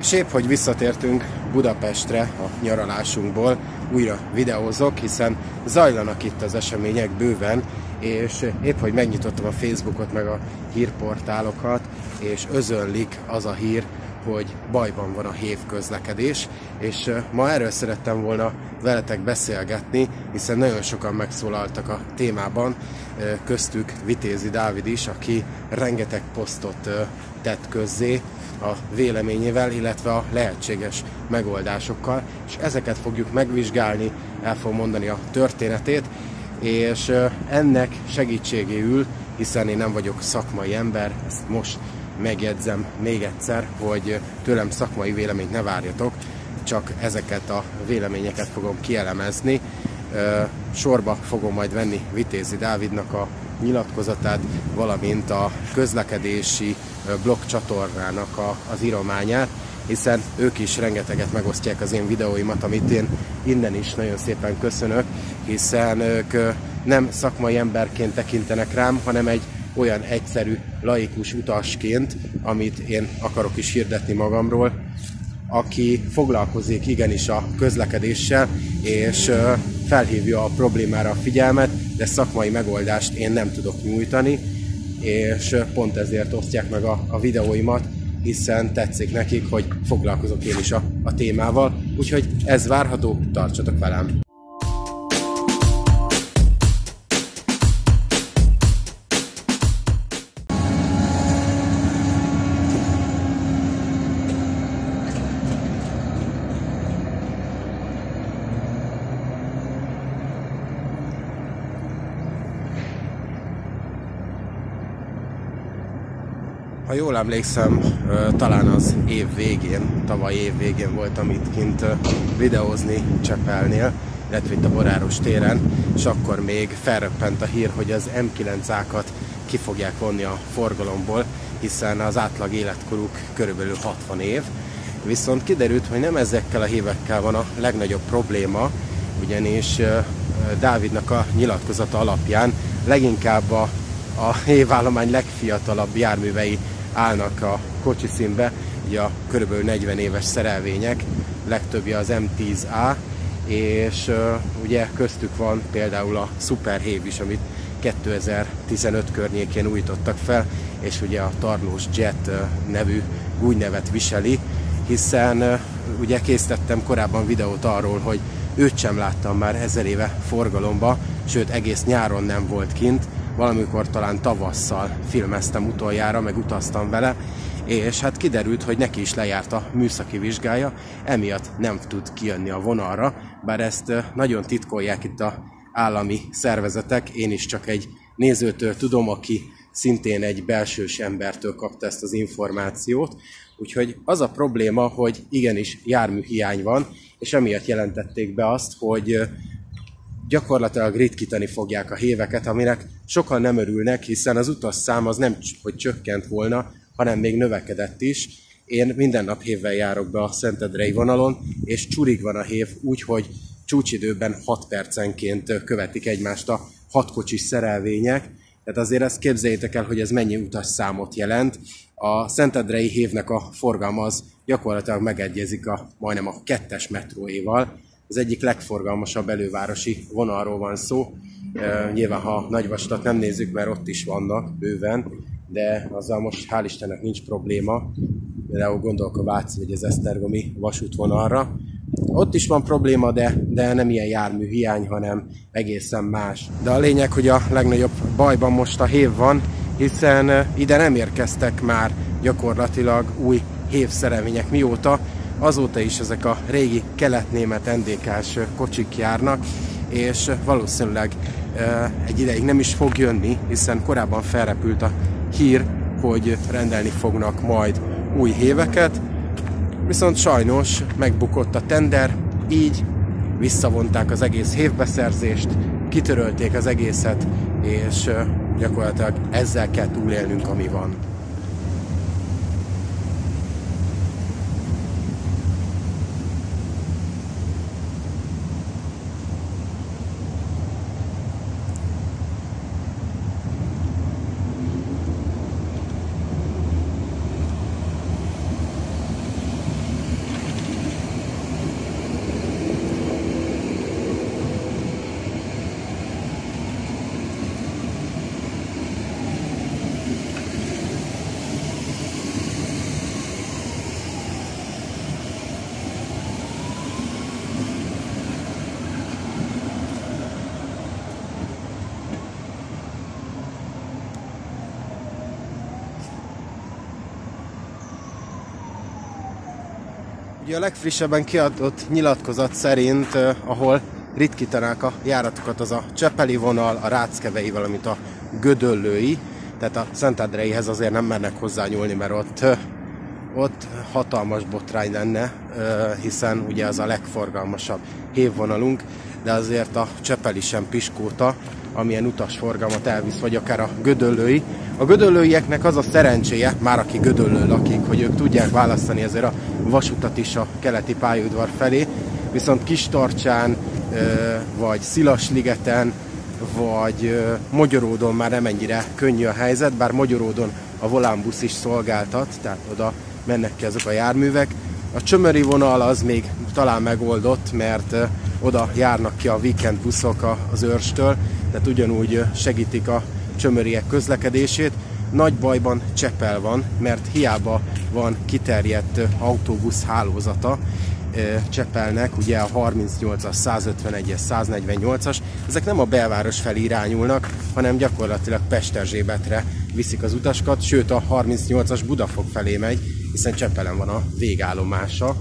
És épp, hogy visszatértünk Budapestre a nyaralásunkból, újra videózok, hiszen zajlanak itt az események bőven, és épp, hogy megnyitottam a Facebookot, meg a hírportálokat, és özönlik az a hír, hogy bajban van a hév közlekedés, és ma erről szerettem volna veletek beszélgetni, hiszen nagyon sokan megszólaltak a témában, köztük Vitézi Dávid is, aki rengeteg posztot tett közzé a véleményével, illetve a lehetséges megoldásokkal, és ezeket fogjuk megvizsgálni, el fogom mondani a történetét, és ennek segítségéül, hiszen én nem vagyok szakmai ember, ezt most megjegyzem még egyszer, hogy tőlem szakmai véleményt ne várjatok, csak ezeket a véleményeket fogom kielemezni. Sorba fogom majd venni Vitézi Dávidnak a nyilatkozatát, valamint a közlekedési blog csatornának az írományát, hiszen ők is rengeteget megosztják az én videóimat, amit én innen is nagyon szépen köszönök, hiszen ők nem szakmai emberként tekintenek rám, hanem egy olyan egyszerű, laikus utasként, amit én akarok is hirdetni magamról, aki foglalkozik igenis a közlekedéssel, és felhívja a problémára a figyelmet, de szakmai megoldást én nem tudok nyújtani, és pont ezért osztják meg a videóimat, hiszen tetszik nekik, hogy foglalkozok én is a témával, úgyhogy ez várható, tartsatok velem! Ha jól emlékszem, talán az év végén, tavaly év végén voltam itt kint videózni Csepelnél, illetve itt a Boráros téren, és akkor még felröppent a hír, hogy az M9-ákat ki fogják vonni a forgalomból, hiszen az átlag életkoruk körülbelül 60 év. Viszont kiderült, hogy nem ezekkel a hívekkel van a legnagyobb probléma, ugyanis Dávidnak a nyilatkozata alapján leginkább a hévállomány legfiatalabb járművei állnak a kocsiszínbe, ugye a körülbelül 40 éves szerelvények, legtöbbje az M10A, és ugye köztük van például a szuperhév is, amit 2015 környékén újítottak fel, és ugye a tarlós Jet nevű gúnynevet viseli, hiszen ugye készítettem korábban videót arról, hogy őt sem láttam már 1000 éve forgalomba, sőt egész nyáron nem volt kint, valamikor talán tavasszal filmeztem utoljára, meg utaztam vele, és hát kiderült, hogy neki is lejárt a műszaki vizsgája, emiatt nem tud kijönni a vonalra, bár ezt nagyon titkolják itt az állami szervezetek, én is csak egy nézőtől tudom, aki szintén egy belsős embertől kapta ezt az információt, úgyhogy az a probléma, hogy igenis járműhiány van, és emiatt jelentették be azt, hogy gyakorlatilag ritkítani fogják a héveket, aminek sokan nem örülnek, hiszen az utasszám az nem, hogy csökkent volna, hanem még növekedett is. Én minden nap hévvel járok be a Szentendrei vonalon, és csurig van a hév, úgyhogy csúcsidőben 6 percenként követik egymást a 6 kocsis szerelvények. Tehát azért ezt képzeljétek el, hogy ez mennyi utasszámot jelent. A Szentendrei hévnek a forgalma az gyakorlatilag megegyezik majdnem a 2-es metróéval. Az egyik legforgalmasabb elővárosi vonalról van szó. Nyilván, ha Nagyvasutat nem nézzük, mert ott is vannak bőven, de azzal most hál' Istennek nincs probléma. Például gondolok a Váci vagy az esztergomi vasútvonalra. Ott is van probléma, de nem ilyen járműhiány, hanem egészen más. De a lényeg, hogy a legnagyobb bajban most a hév van, hiszen ide nem érkeztek már gyakorlatilag új hévszerelvények mióta. Azóta is ezek a régi kelet-német NDK-s kocsik járnak, és valószínűleg egy ideig nem is fog jönni, hiszen korábban felrepült a hír, hogy rendelni fognak majd új héveket, viszont sajnos megbukott a tender, így visszavonták az egész hévbeszerzést, kitörölték az egészet, és gyakorlatilag ezzel kell túlélnünk, ami van. Ugye a legfrissebben kiadott nyilatkozat szerint, ahol ritkítanák a járatokat, az a Csepeli vonal, a Ráckevei, valamint a Gödöllői, tehát a Szentendreihez azért nem mernek hozzányúlni, mert ott hatalmas botrány lenne, hiszen ugye az a legforgalmasabb hévvonalunk, de azért a Csepeli sem piskóta, amilyen utasforgalmat elvisz, vagy akár a Gödöllői. A gödöllőieknek az a szerencséje, már aki Gödöllőn lakik, hogy ők tudják választani azért a vasutat is a keleti pályaudvar felé, viszont Kistarcsán, vagy Szilasligeten, vagy Mogyoródon már nem ennyire könnyű a helyzet, bár Mogyoródon a volánbusz is szolgáltat, tehát oda mennek ki azok a járművek. A csömöri vonal az még talán megoldott, mert oda járnak ki a weekend buszok az Őrstől, tehát ugyanúgy segítik a csömöriek közlekedését. Nagy bajban Csepel van, mert hiába van kiterjedt autóbusz hálózata Csepelnek, ugye a 38-as, 151-es, 148-as, ezek nem a belváros felé irányulnak, hanem gyakorlatilag Pesterzsébetre viszik az utasokat, sőt a 38-as Budafok felé megy, hiszen Csepelen van a végállomása.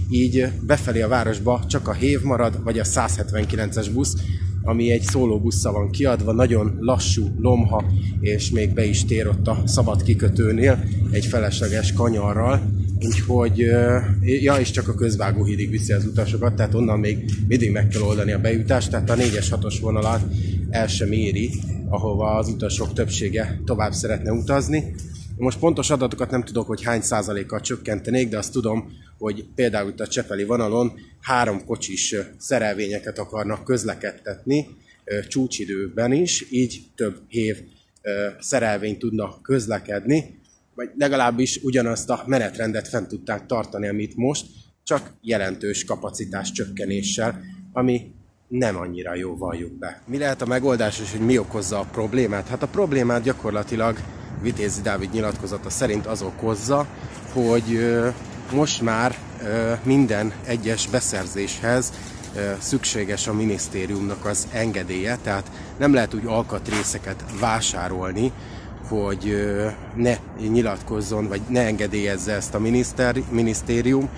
Így befelé a városba csak a hév marad, vagy a 179-es busz, ami egy szólóbusszal van kiadva, nagyon lassú, lomha, és még be is tér ott a szabad kikötőnél egy felesleges kanyarral. Úgyhogy, és csak a közvágóhídig viszi az utasokat, tehát onnan még mindig meg kell oldani a bejutást, tehát a 4-es, 6-os vonalat el sem éri, ahova az utasok többsége tovább szeretne utazni. Most pontos adatokat nem tudok, hogy hány százalékkal csökkentenék, de azt tudom, hogy például itt a csepeli vonalon 3 kocsis szerelvényeket akarnak közlekedtetni csúcsidőben is, így több hév szerelvény tudna közlekedni, vagy legalábbis ugyanazt a menetrendet fent tudták tartani, amit most, csak jelentős kapacitás csökkenéssel, ami nem annyira jó, valljuk be. Mi lehet a megoldás, és hogy mi okozza a problémát? Hát a problémát gyakorlatilag Vitézi Dávid nyilatkozata szerint az okozza, hogy most már minden egyes beszerzéshez szükséges a minisztériumnak az engedélye, tehát nem lehet úgy alkatrészeket vásárolni, hogy ne nyilatkozzon, vagy ne engedélyezze ezt a minisztérium,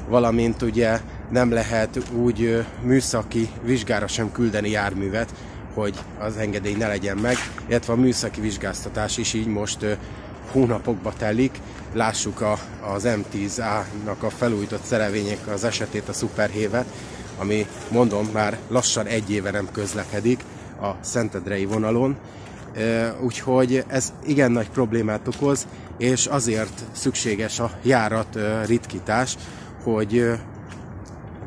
valamint ugye nem lehet úgy műszaki vizsgára sem küldeni járművet, hogy az engedély ne legyen meg, illetve a műszaki vizsgáztatás is így most hónapokba telik. Lássuk az M10A-nak a felújított szerelvények az esetét, a szuperhévet, ami mondom már lassan 1 éve nem közlekedik a szentendrei vonalon. Úgyhogy ez igen nagy problémát okoz, és azért szükséges a járat ritkítás, hogy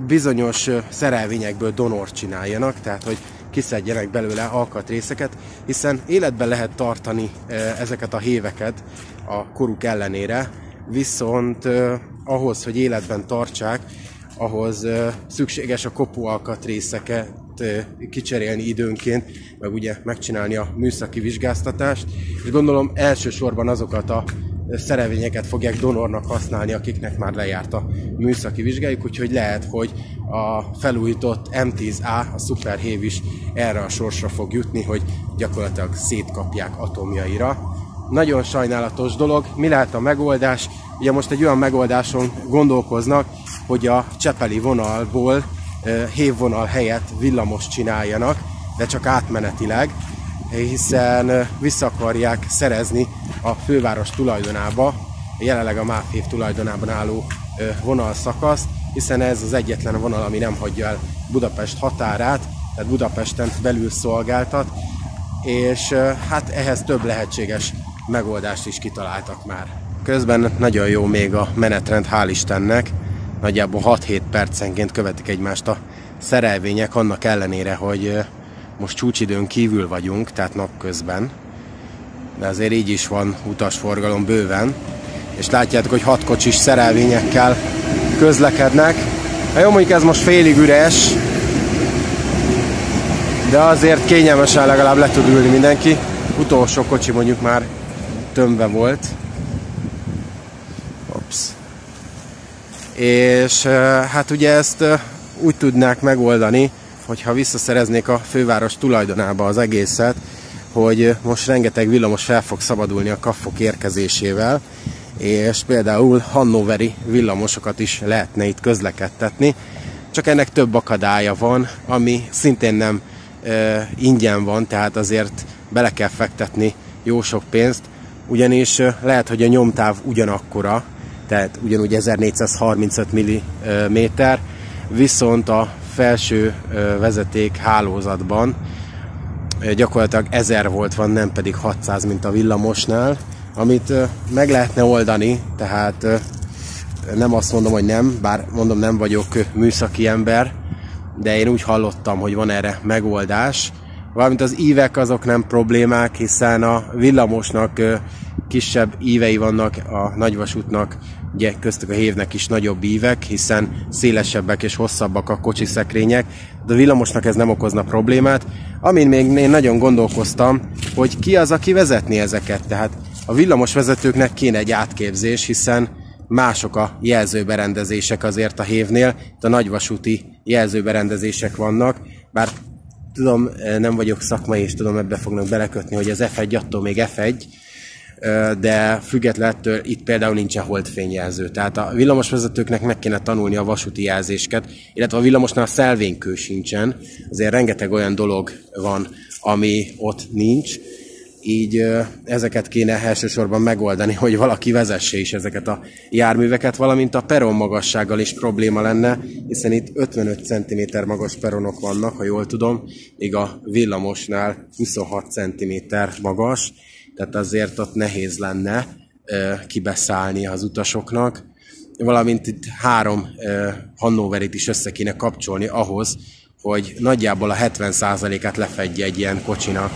bizonyos szerelvényekből donort csináljanak, tehát hogy kiszedjenek belőle alkatrészeket, hiszen életben lehet tartani ezeket a héveket a koruk ellenére, viszont ahhoz, hogy életben tartsák, ahhoz szükséges a kopó alkatrészeket kicserélni időnként, meg ugye megcsinálni a műszaki vizsgáztatást, és gondolom elsősorban azokat a szerelvényeket fogják donornak használni, akiknek már lejárt a műszaki vizsgájuk, úgyhogy lehet, hogy a felújított M10A, a szuperhév is erre a sorsra fog jutni, hogy gyakorlatilag szétkapják atomjaira. Nagyon sajnálatos dolog. Mi lehet a megoldás? Ugye most egy olyan megoldáson gondolkoznak, hogy a csepeli vonalból hévvonal helyett villamos csináljanak, de csak átmenetileg, hiszen vissza akarják szerezni a főváros tulajdonába, jelenleg a MÁV hév tulajdonában álló vonalszakaszt, hiszen ez az egyetlen vonal, ami nem hagyja el Budapest határát, tehát Budapesten belül szolgáltat, és hát ehhez több lehetséges megoldást is kitaláltak már. Közben nagyon jó még a menetrend, hál' Istennek, nagyjából 6-7 percenként követik egymást a szerelvények, annak ellenére, hogy most csúcsidőn kívül vagyunk, tehát napközben, de azért így is van utasforgalom bőven, és látjátok, hogy 6 kocsis szerelvényekkel közlekednek. Hát jó, mondjuk ez most félig üres, de azért kényelmesen legalább le tud ülni mindenki. Utolsó kocsi mondjuk már tömve volt. Ops. És hát ugye ezt úgy tudnák megoldani, hogyha visszaszereznék a főváros tulajdonába az egészet, hogy most rengeteg villamos fel fog szabadulni a kaffok érkezésével, és például hannoveri villamosokat is lehetne itt közlekedtetni, csak ennek több akadálya van, ami szintén nem ingyen van, tehát azért bele kell fektetni jó sok pénzt, ugyanis lehet, hogy a nyomtáv ugyanakkora, tehát ugyanúgy 1435 mm, viszont a felső vezeték hálózatban gyakorlatilag 1000 volt van, nem pedig 600, mint a villamosnál, amit meg lehetne oldani, tehát nem azt mondom, hogy nem, bár mondom, nem vagyok műszaki ember, de én úgy hallottam, hogy van erre megoldás. Valamint az ívek azok nem problémák, hiszen a villamosnak kisebb ívei vannak, a nagyvasútnak, ugye köztük a hévnek is nagyobb ívek, hiszen szélesebbek és hosszabbak a kocsiszekrények, de a villamosnak ez nem okozna problémát. Amin még én nagyon gondolkoztam, hogy ki az, aki vezetni ezeket. Tehát a villamos vezetőknek kéne egy átképzés, hiszen mások a jelzőberendezések azért a hévnél, itt a nagyvasúti jelzőberendezések vannak, bár tudom, nem vagyok szakmai, és tudom, ebbe fognak belekötni, hogy az F1 attól még F1, de függetlenül itt például nincsen holdfényjelző. Tehát a villamosvezetőknek meg kéne tanulni a vasúti jelzéseket, illetve a villamosnál a szelvénykő sincsen, azért rengeteg olyan dolog van, ami ott nincs, így ezeket kéne elsősorban megoldani, hogy valaki vezesse is ezeket a járműveket, valamint a peron magassággal is probléma lenne, hiszen itt 55 cm magas peronok vannak, ha jól tudom, míg a villamosnál 26 cm magas, tehát azért ott nehéz lenne kibeszállni az utasoknak, valamint itt 3 hannoverit is össze kéne kapcsolni ahhoz, hogy nagyjából a 70%-át lefedje egy ilyen kocsinak.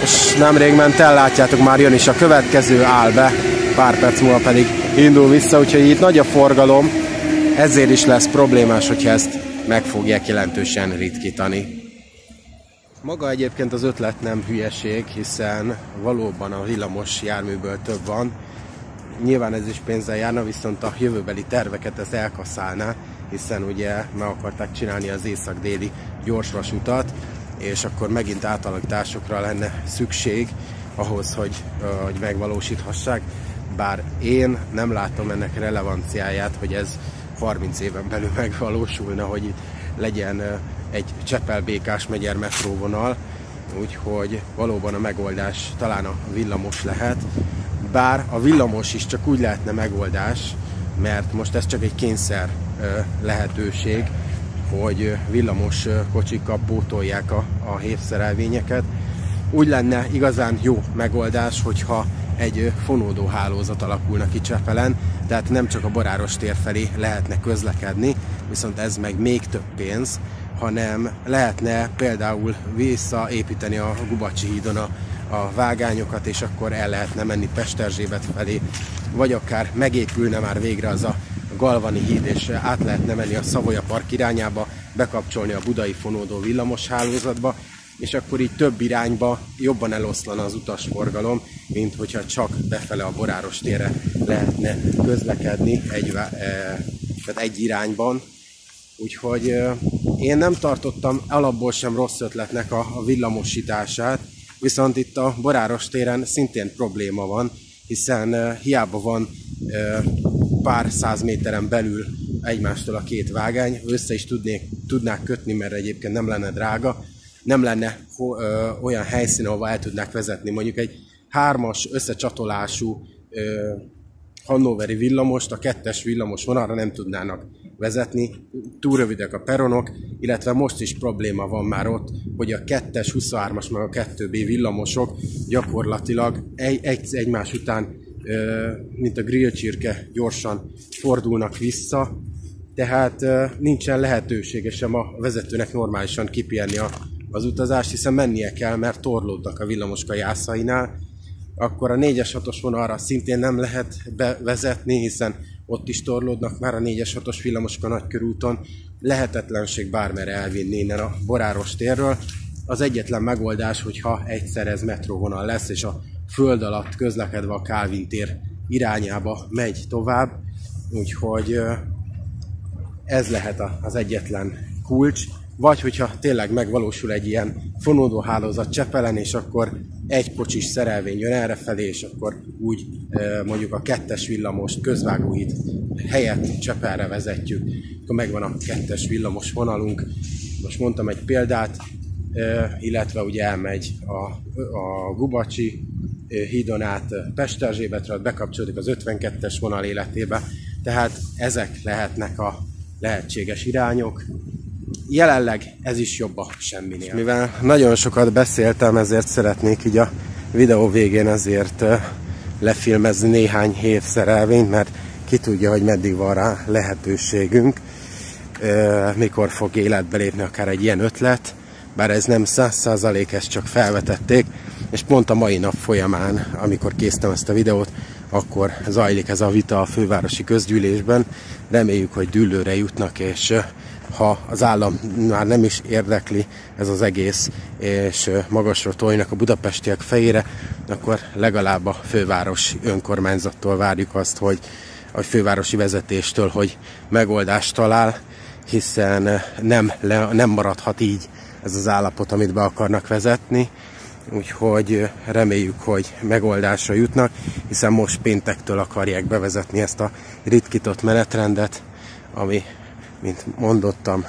És nemrég ment el, látjátok, már jön is a következő, áll be, pár perc múlva pedig indul vissza, úgyhogy itt nagy a forgalom, ezért is lesz problémás, hogyha ezt meg fogják jelentősen ritkítani. Maga egyébként az ötlet nem hülyeség, hiszen valóban a villamos járműből több van. Nyilván ez is pénzzel járna, viszont a jövőbeli terveket ez elkasszálná, hiszen ugye meg akarták csinálni az észak-déli gyorsvasutat, és akkor megint átalakításokra lenne szükség ahhoz, hogy megvalósíthassák. Bár én nem látom ennek relevanciáját, hogy ez 30 éven belül megvalósulna, hogy itt legyen egy Csepel-Békás-megyer metróvonal, úgyhogy valóban a megoldás talán a villamos lehet, bár a villamos is csak úgy lehetne megoldás, mert most ez csak egy kényszer lehetőség, hogy villamos kocsikkal pótolják a hévszerelvényeket. Úgy lenne igazán jó megoldás, hogyha egy fonódó hálózat alakulna ki Csepelen, tehát nem csak a Boráros tér felé lehetne közlekedni, viszont ez meg még több pénz, hanem lehetne például visszaépíteni a Gubacsi hídon a vágányokat, és akkor el lehetne menni Pesterzsébet felé, vagy akár megépülne már végre az a Galvani híd, és át lehetne menni a Savoya Park irányába, bekapcsolni a budai fonódó villamos hálózatba, és akkor így több irányba jobban eloszlana az utasforgalom, mint hogyha csak befele a Boráros térre lehetne közlekedni egy irányban. Úgyhogy én nem tartottam alapból sem rossz ötletnek a villamosítását, viszont itt a Boráros téren szintén probléma van, hiszen hiába van pár száz méteren belül egymástól a két vágány, össze is tudnák kötni, mert egyébként nem lenne drága, nem lenne olyan helyszín, ahol el tudnák vezetni mondjuk egy 3-as összecsatolású hannoveri villamost, a 2-es villamos vonalra nem tudnának vezetni, túl rövidek a peronok, illetve most is probléma van már ott, hogy a 2-es, 23-as meg a 2B villamosok gyakorlatilag egymás után, mint a grillcsirke, gyorsan fordulnak vissza, tehát nincsen lehetősége sem a vezetőnek normálisan kipihenni az utazást, hiszen mennie kell, mert torlódnak a villamoska jászainál. Akkor a 4-es 6-os vonalra szintén nem lehet bevezetni, hiszen ott is torlódnak már a 4-es 6-os villamoska Nagykörúton. Lehetetlenség bármerre elvinni innen a Boráros térről. Az egyetlen megoldás, hogyha egyszer ez metróvonal lesz, és a föld alatt közlekedve a Kálvin tér irányába megy tovább. Úgyhogy ez lehet az egyetlen kulcs, vagy hogyha tényleg megvalósul egy ilyen fonódó hálózat Csepelen, és akkor egy kocsis szerelvény jön errefelé, és akkor úgy mondjuk a 2-es villamost közvágóhíd helyett Csepelre vezetjük, akkor megvan a 2-es villamos vonalunk. Most mondtam egy példát, illetve ugye elmegy a Gubacsi hídon át Pesterzsébetre, bekapcsolódik az 52-es vonal életébe, tehát ezek lehetnek a lehetséges irányok. Jelenleg ez is jobb a semminél. Mivel nagyon sokat beszéltem, ezért szeretnék így a videó végén azért lefilmezni néhány hévszerelvényt, mert ki tudja, hogy meddig van rá lehetőségünk, mikor fog életbe lépni akár egy ilyen ötlet, bár ez nem 100%, ezt csak felvetették, és pont a mai nap folyamán, amikor készítem ezt a videót, akkor zajlik ez a vita a fővárosi közgyűlésben. Reméljük, hogy dűlőre jutnak, és ha az állam már nem is érdekli ez az egész, és magasra tolnak a budapestiek fejére, akkor legalább a fővárosi önkormányzattól várjuk azt, hogy a fővárosi vezetéstől, hogy megoldást talál, hiszen nem maradhat így ez az állapot, amit be akarnak vezetni. Úgyhogy reméljük, hogy megoldásra jutnak, hiszen most péntektől akarják bevezetni ezt a ritkított menetrendet, ami, mint mondottam,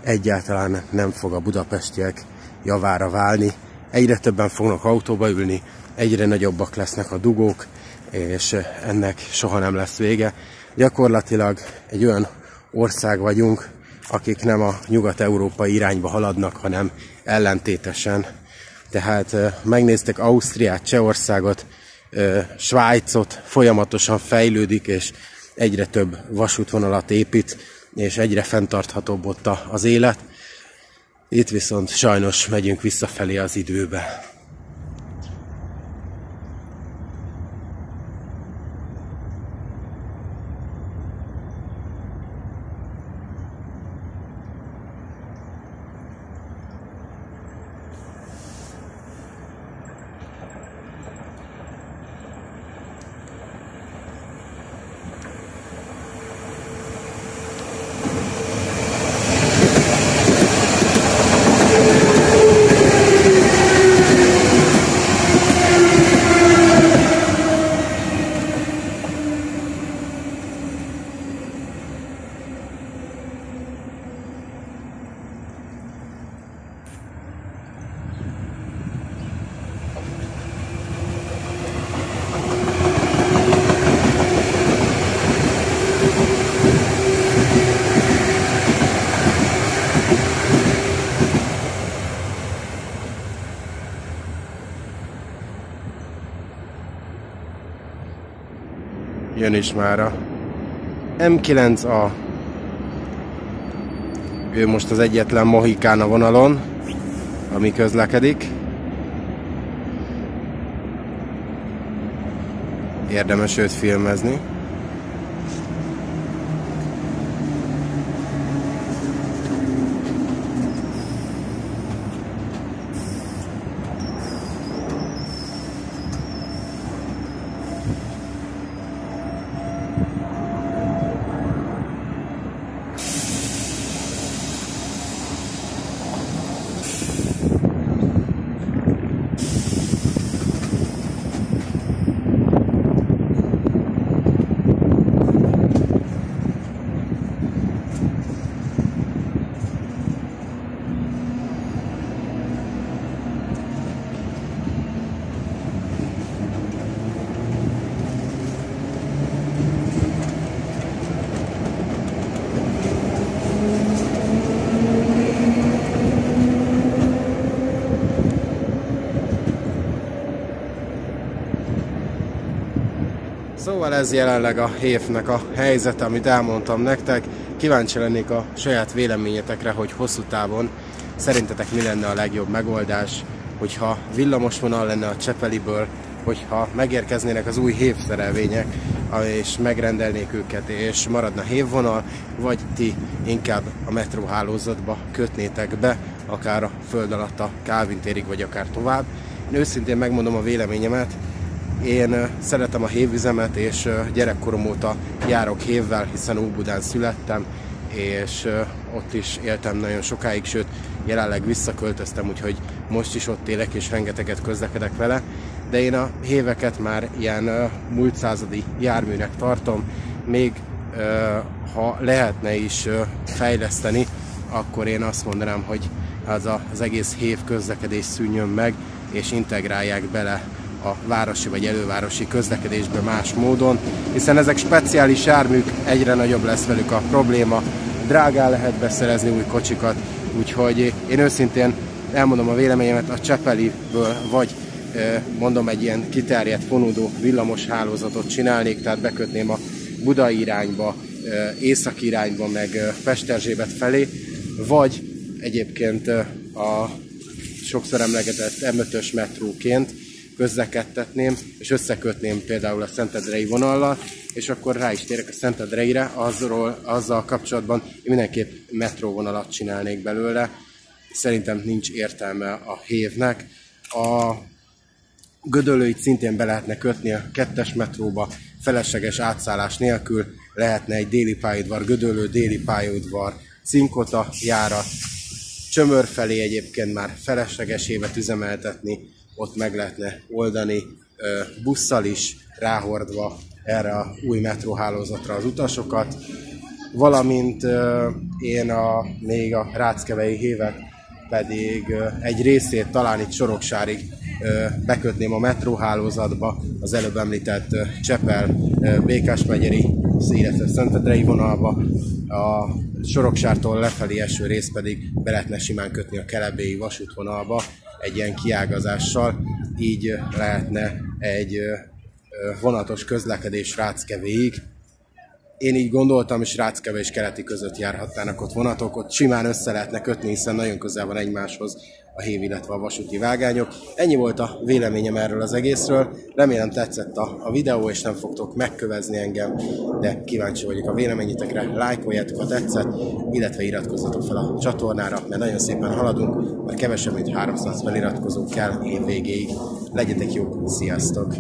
egyáltalán nem fog a budapestiek javára válni. Egyre többen fognak autóba ülni, egyre nagyobbak lesznek a dugók, és ennek soha nem lesz vége. Gyakorlatilag egy olyan ország vagyunk, akik nem a nyugat-európai irányba haladnak, hanem ellentétesen. Tehát megnéztek Ausztriát, Csehországot, Svájcot, folyamatosan fejlődik, és egyre több vasútvonalat épít, és egyre fenntarthatóbb ott az élet. Itt viszont sajnos megyünk visszafelé az időbe. Jön is már a M9A. Ő most az egyetlen mohikán a vonalon, ami közlekedik. Érdemes őt filmezni. Szóval ez jelenleg a hévnek a helyzet, amit elmondtam nektek. Kíváncsi lennék a saját véleményetekre, hogy hosszú távon szerintetek mi lenne a legjobb megoldás, hogyha villamosvonal lenne a Csepeliből, hogyha megérkeznének az új hévszerelvények, és megrendelnék őket, és maradna hévvonal, vagy ti inkább a metróhálózatba kötnétek be, akár a föld alatt a Kálvin térig, vagy akár tovább. Én őszintén megmondom a véleményemet. Én szeretem a hévüzemet, és gyerekkorom óta járok hévvel, hiszen Óbudán születtem, és ott is éltem nagyon sokáig, sőt jelenleg visszaköltöztem, úgyhogy most is ott élek, és rengeteget közlekedek vele, de én a héveket már ilyen múlt századi járműnek tartom, még ha lehetne is fejleszteni, akkor én azt mondanám, hogy az egész hév közlekedés szűnjön meg, és integrálják bele a városi vagy elővárosi közlekedésbe más módon, hiszen ezek speciális járműk, egyre nagyobb lesz velük a probléma, drágán lehet beszerezni új kocsikat, úgyhogy én őszintén elmondom a véleményemet, a Csepeliből vagy mondom egy ilyen kiterjedt fonódó villamos hálózatot csinálnék, tehát bekötném a budai irányba, északi irányba, meg Pesterzsébet felé, vagy egyébként a sokszor emlegetett M5-ös metróként közlekedtetném, és összekötném például a Szentendrei vonallal, és akkor rá is térek a Szentendreire, azzal kapcsolatban én mindenképp metróvonalat csinálnék belőle. Szerintem nincs értelme a hévnek. A Gödöllőit szintén be lehetne kötni a 2-es metróba, felesleges átszállás nélkül, lehetne egy déli pályaudvar, Gödöllő déli pályaudvar, Cinkota járat, Csömör felé egyébként már felesleges évet üzemeltetni, ott meg lehetne oldani busszal is, ráhordva erre a új metróhálózatra az utasokat, valamint én még a ráckevei hévet pedig egy részét talán itt Soroksárig bekötném a metróhálózatba, az előbb említett Csepel-Békás-megyeri, illetve Szentendrei vonalba, a Soroksártól lefelé eső rész pedig be lehetne simán kötni a kelebélyi vasútvonalba egy ilyen kiágazással, így lehetne egy vonatos közlekedés Ráckevéig. Én így gondoltam, és Ráckeve és Keleti között járhatnának ott vonatok, ott simán össze lehetne kötni, hiszen nagyon közel van egymáshoz a hév, illetve a vasúti vágányok. Ennyi volt a véleményem erről az egészről. Remélem tetszett a videó, és nem fogtok megkövezni engem, de kíváncsi vagyok a véleményetekre. Lájkoljátok, ha tetszett, illetve iratkozzatok fel a csatornára, mert nagyon szépen haladunk, mert kevesebb, mint 300 feliratkozó kell év végéig. Legyetek jók, sziasztok!